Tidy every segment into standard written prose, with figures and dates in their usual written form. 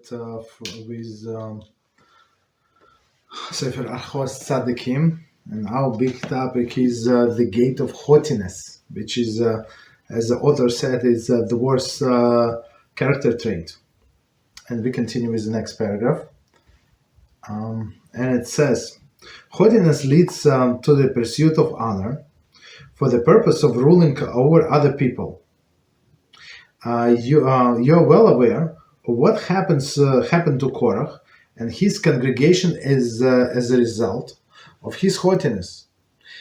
start with Sefer Orchos Tzaddikim, and our big topic is the gate of haughtiness, which is, as the author said, is the worst character trait. And we continue with the next paragraph. And it says, haughtiness leads to the pursuit of honor for the purpose of ruling over other people. You're well aware of what happened to Korach and his congregation as a result of his haughtiness.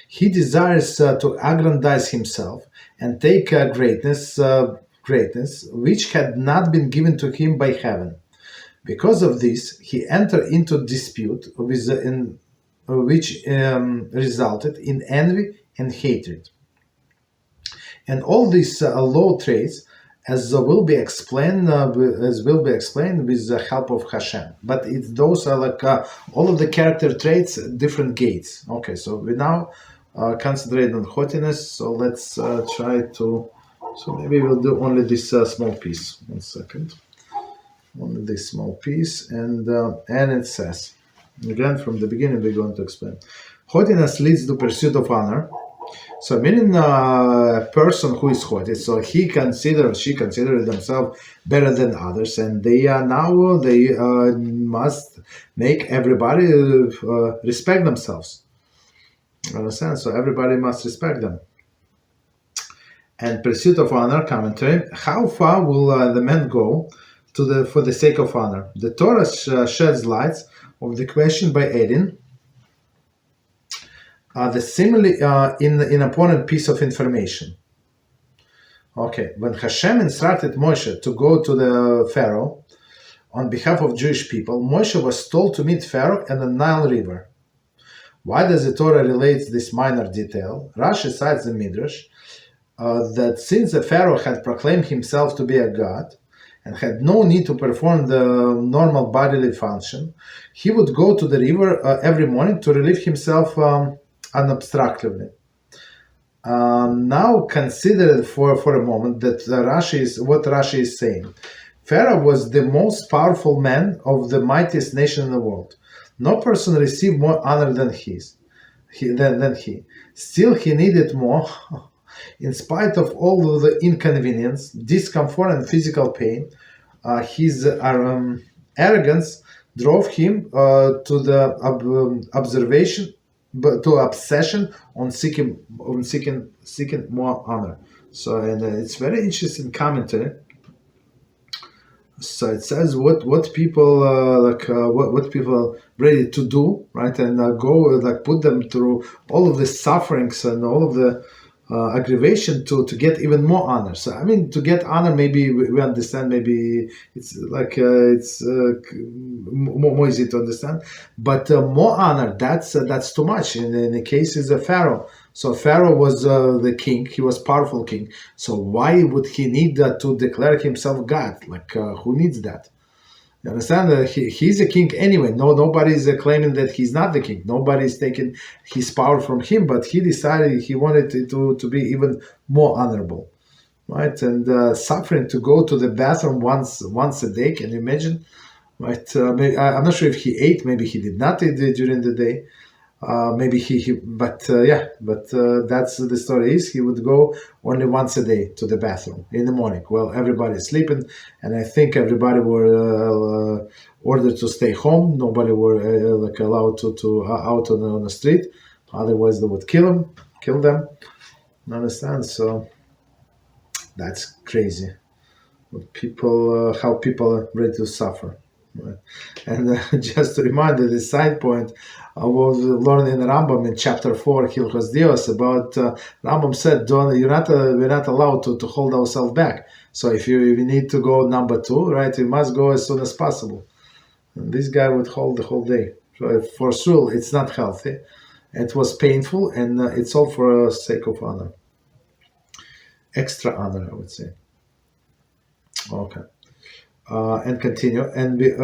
He desires to aggrandize himself and take greatness which had not been given to him by heaven. Because of this, he entered into dispute which resulted in envy and hatred. And all these low traits, as will be explained with the help of Hashem. But those are like all of the character traits, different gates. Okay, so we now concentrate on haughtiness. So let's try to. So maybe we'll do only this small piece. 1 second. Only this small piece, and it says again from the beginning. We're going to explain. Haughtiness leads to pursuit of honor. So meaning a person who is haughty, so she considers themselves better than others, and they must make everybody respect themselves. You understand? So everybody must respect them. And pursuit of honor, commentary. How far will the man go for the sake of honor? The Torah sheds lights of the question by adding the simile in an important piece of information. Okay, when Hashem instructed Moshe to go to the Pharaoh on behalf of Jewish people, Moshe was told to meet Pharaoh at the Nile River. Why does the Torah relate this minor detail? Rashi cites the Midrash that since the Pharaoh had proclaimed himself to be a god and had no need to perform the normal bodily function, he would go to the river every morning to relieve himself unobstructedly. Now consider for a moment that what Rashi is saying. Pharaoh was the most powerful man of the mightiest nation in the world. No person received more honor than he. Still, he needed more. In spite of all of the inconvenience, discomfort, and physical pain, his arrogance drove him to the obsession on seeking more honor. So, and it's very interesting commentary. So it says what people what people are ready to do, right, and go put them through all of the sufferings and all of the aggravation to get even more honor. So I mean, to get honor, maybe we understand. Maybe it's more easy to understand. But more honor, that's too much. In the case is a Pharaoh. So Pharaoh was the king. He was powerful king. So why would he need to declare himself God? Who needs that? You understand? He's a king anyway. Nobody's claiming that he's not the king. Nobody's taking his power from him, but he decided he wanted it to be even more honorable, right? And suffering to go to the bathroom once a day. Can you imagine? Right? I'm not sure if he ate. Maybe he did not eat during the day. Maybe but that's the story is he would go only once a day to the bathroom in the morning. Well, everybody's sleeping, and I think everybody were ordered to stay home. Nobody were allowed to out on the street. Otherwise, they would kill them. You understand? So that's crazy. How people are ready to suffer. Right. And just to remind you, the side point I was learning in Rambam in chapter 4, Hilchos Dios, about Rambam said, we're not allowed to hold ourselves back. So if you need to go number 2, right, you must go as soon as possible. And this guy would hold the whole day. So for sure, it's not healthy. It was painful, and it's all for the sake of honor. Extra honor, I would say. Okay. And continue, and we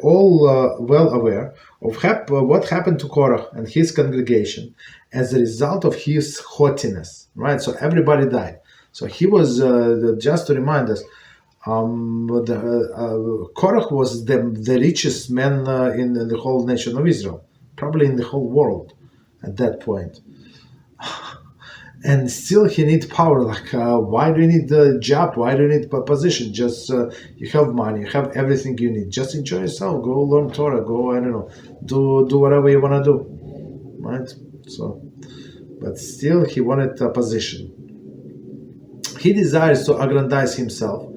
all well aware of what happened to Korach and his congregation as a result of his haughtiness, right? So everybody died. So he was, just to remind us, Korach was the richest man in the whole nation of Israel, probably in the whole world at that point. And still he needs power. Like, why do you need the job? Why do you need a position? Just you have money, you have everything you need. Just enjoy yourself. Go learn Torah. Go, I don't know, do whatever you want to do, right? So, but still he wanted a position. He desires to aggrandize himself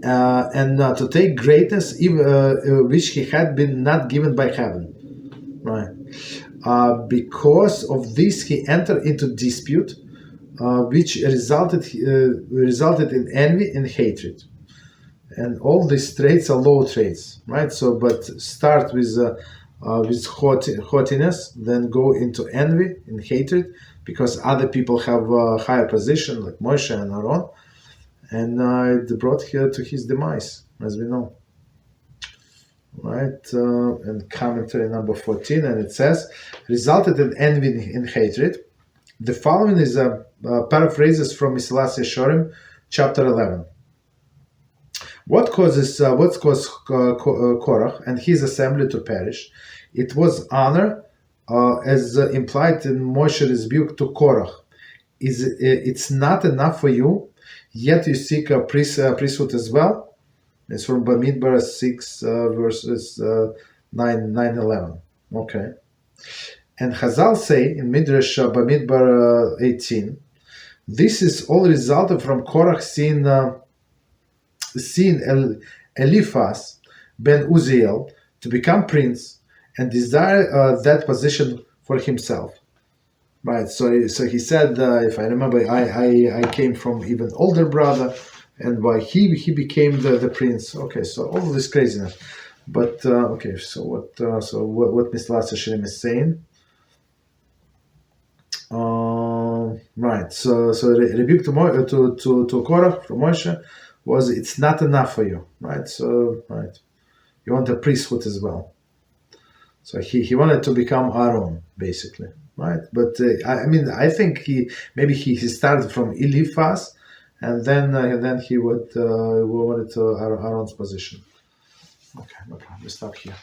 and to take greatness, which he had been not given by heaven, right? Because of this, he entered into dispute, which resulted in envy and hatred, and all these traits are low traits, right? So, but start with haughtiness, then go into envy and hatred because other people have a higher position, like Moshe and Aaron, and it brought here to his demise, as we know. Right, and commentary number 14, and it says, resulted in envy and hatred. The following is paraphrases from Mesillat Yesharim, chapter 11. What caused Korach and his assembly to perish? It was honor, as implied in Moshe's rebuke to Korach. It's not enough for you, yet you seek a priesthood as well. It's from Bamidbar 6 verses 9-11. Okay. And Chazal say in Midrash Bamidbar 18, this is all resulted from Korach seeing Eliphaz ben Uziel to become prince and desire that position for himself. Right. So he said, if I remember, I came from even older brother, and why he became the prince. Okay, so all this craziness. But okay, so what Mesillat Yesharim is saying? Right. So rebuke to Korach from Moshe was, it's not enough for you, right? So right, you want a priesthood as well. So he wanted to become Aaron, basically, right? But I think he started from Eliphaz. And then he would wanted to Aaron's position. Okay, we stop here.